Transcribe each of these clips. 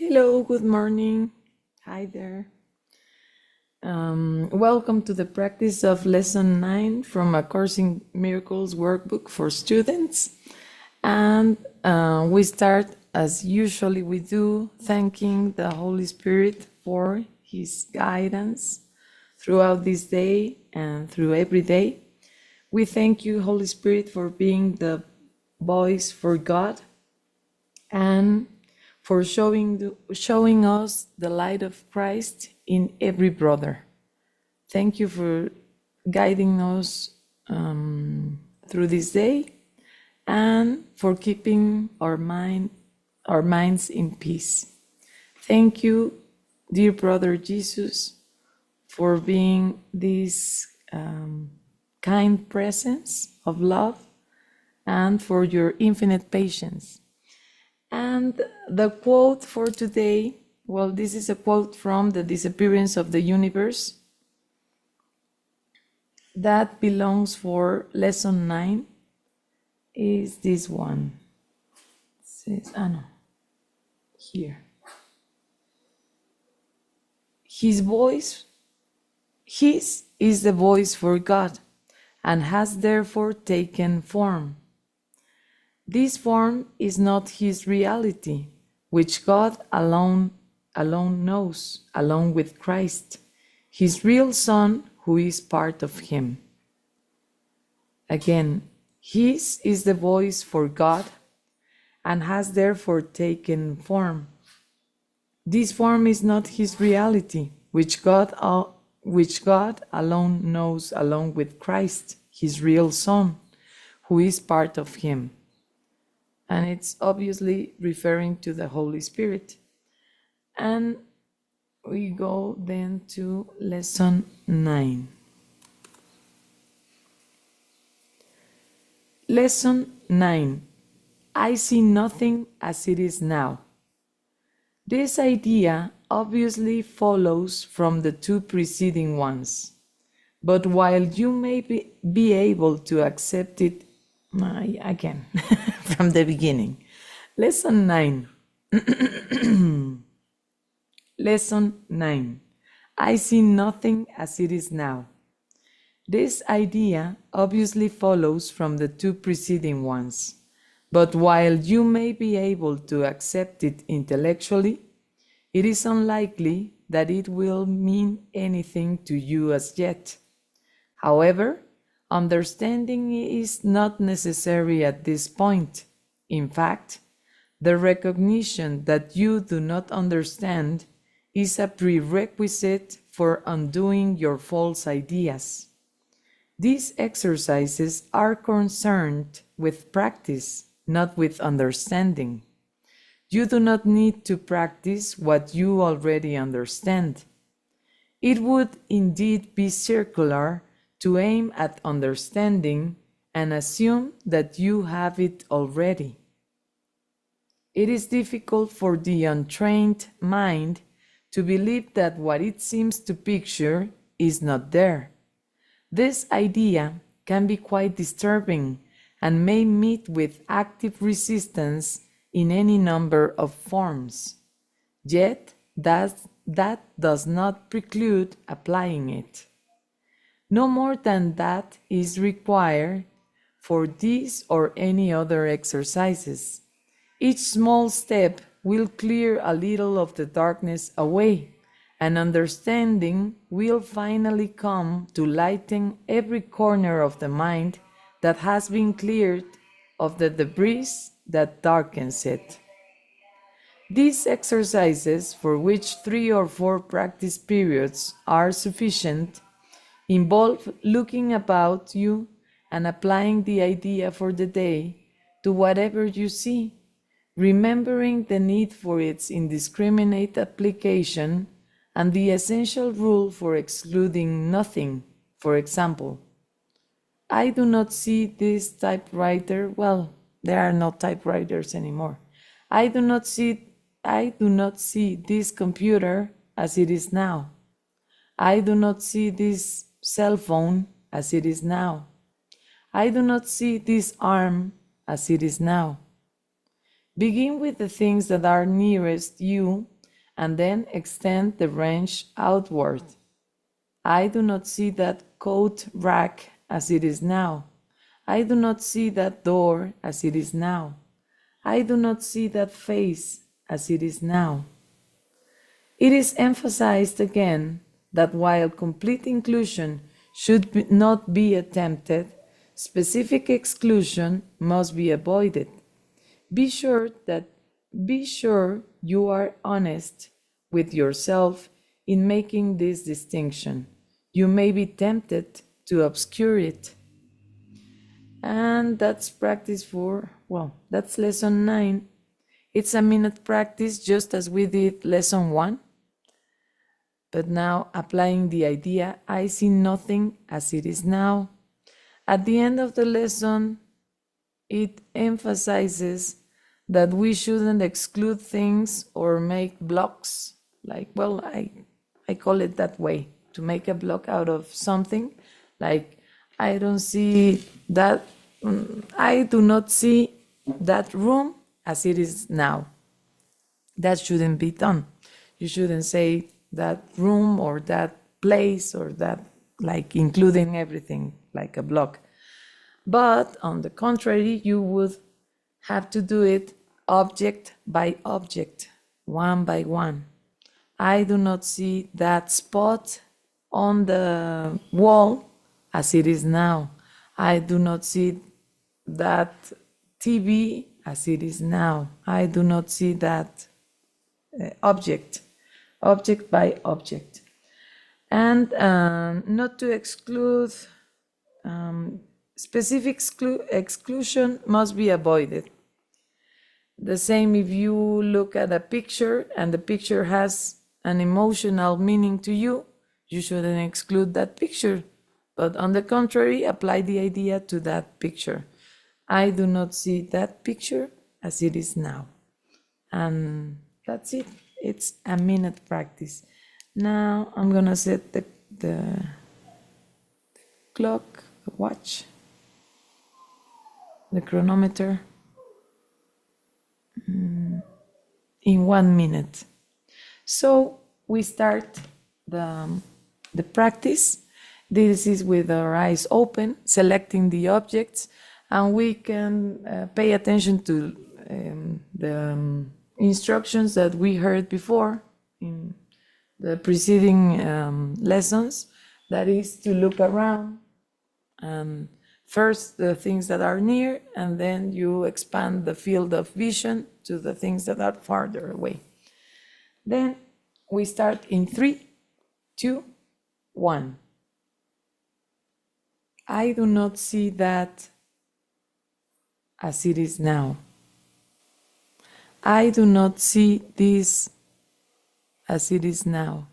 Hello, good morning. Hi there. Welcome to the practice of Lesson 9 from A Course in Miracles workbook for students. And we start as usually we do, thanking the Holy Spirit for His guidance throughout this day and through every day. We thank you, Holy Spirit, for being the voice for God and for showing us the light of Christ in every brother. Thank you for guiding us through this day and for keeping our minds in peace. Thank you, dear brother Jesus, for being this kind presence of love and for your infinite patience. And the quote for today, well, this is a quote from The Disappearance of the Universe. That belongs for lesson 9, is this one. It says, here. His is the voice for God, and has therefore taken form. This form is not his reality, which God alone knows, along with Christ, his real Son, who is part of him. Again, his is the voice for God, and has therefore taken form. This form is not his reality, which God alone knows, along with Christ, his real Son, who is part of him. And it's obviously referring to the Holy Spirit. And we go then to lesson 9. Lesson 9. I see nothing as it is now. This idea obviously follows from the two preceding ones. But while you may be able to accept it again, from the beginning. Lesson 9. Lesson 9. I see nothing as it is now. This idea obviously follows from the two preceding ones. But while you may be able to accept it intellectually, it is unlikely that it will mean anything to you as yet. However, understanding is not necessary at this point. In fact, the recognition that you do not understand is a prerequisite for undoing your false ideas. These exercises are concerned with practice, not with understanding. You do not need to practice what you already understand. It would indeed be circular to aim at understanding and assume that you have it already. It is difficult for the untrained mind to believe that what it seems to picture is not there. This idea can be quite disturbing and may meet with active resistance in any number of forms. Yet, that does not preclude applying it. No more than that is required for these or any other exercises. Each small step will clear a little of the darkness away, and understanding will finally come to lighten every corner of the mind that has been cleared of the debris that darkens it. These exercises, for which 3 or 4 practice periods are sufficient, involve looking about you and applying the idea for the day to whatever you see, remembering the need for its indiscriminate application and the essential rule for excluding nothing. For example, I do not see this typewriter. Well, there are no typewriters anymore. I do not see this computer as it is now. I do not see this cell phone as it is now. I do not see this arm as it is now. Begin with the things that are nearest you and then extend the range outward. I do not see that coat rack as it is now. I do not see that door as it is now. I do not see that face as it is now. It is emphasized again that while complete inclusion should not be attempted, specific exclusion must be avoided. Be sure you are honest with yourself in making this distinction. You may be tempted to obscure it. And that's practice that's lesson 9. It's a minute practice just as we did lesson 1. But now applying the idea, I see nothing as it is now. At the end of the lesson, it emphasizes that we shouldn't exclude things or make blocks. I call it that way, to make a block out of something. Like, I do not see that room as it is now. That shouldn't be done. You shouldn't say that room or that place or that, like including everything like a block. But on the contrary, you would have to do it object by object, one by one. I do not see that spot on the wall as it is now. I do not see that TV as it is now. I do not see that object by object. And not to exclude, specific exclusion must be avoided. The same if you look at a picture and the picture has an emotional meaning to you, you shouldn't exclude that picture. But on the contrary, apply the idea to that picture. I do not see that picture as it is now. And that's it. It's a minute practice. Now I'm gonna set the clock, the watch, the chronometer in 1 minute. So we start the practice. This is with our eyes open, selecting the objects, and we can pay attention to the instructions that we heard before in the preceding lessons. That is to look around, first the things that are near, and then you expand the field of vision to the things that are farther away. Then we start in 3, 2, 1. I do not see that as it is now. I do not see this as it is now.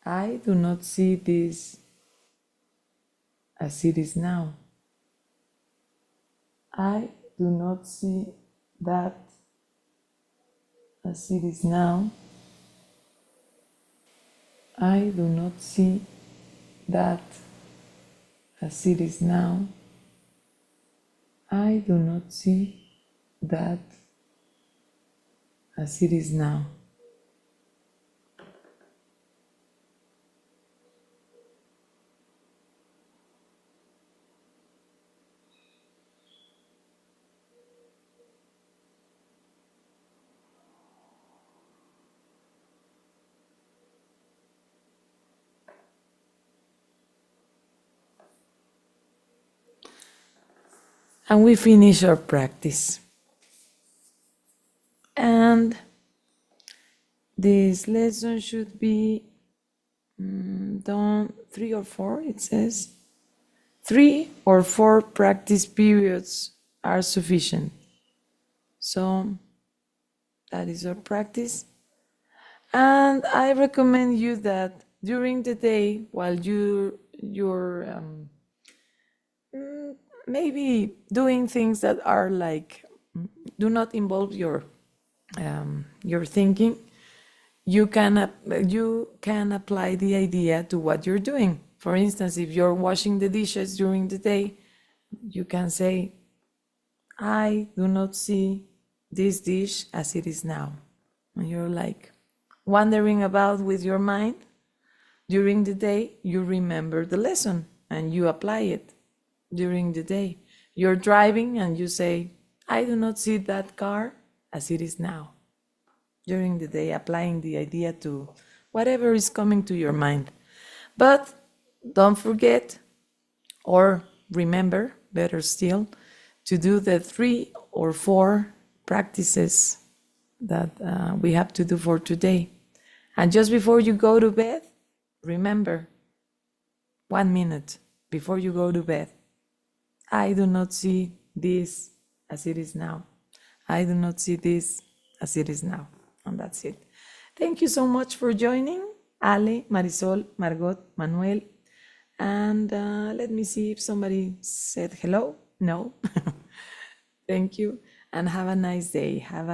I do not see this as it is now. I do not see that as it is now. I do not see that as it is now. I do not see that as it is now. And we finish our practice. And this lesson should be done 3 or 4, it says. 3 or 4 practice periods are sufficient. So that is our practice. And I recommend you that during the day, while you're maybe doing things that are like do not involve your thinking, you can apply the idea to what you're doing. For instance, if you're washing the dishes during the day, you can say, I do not see this dish as it is now. And you're like wandering about with your mind. During the day, you remember the lesson and you apply it during the day. You're driving and you say, I do not see that car as it is now. During the day, applying the idea to whatever is coming to your mind. But don't forget, or remember, better still, to do the 3 or 4 practices that we have to do for today. And just before you go to bed, remember, 1 minute before you go to bed, I do not see this as it is now. I do not see this as it is now. And that's it. Thank you so much for joining, Ale, Marisol, Margot, Manuel. And let me see if somebody said hello. No. Thank you. And have a nice day. Have a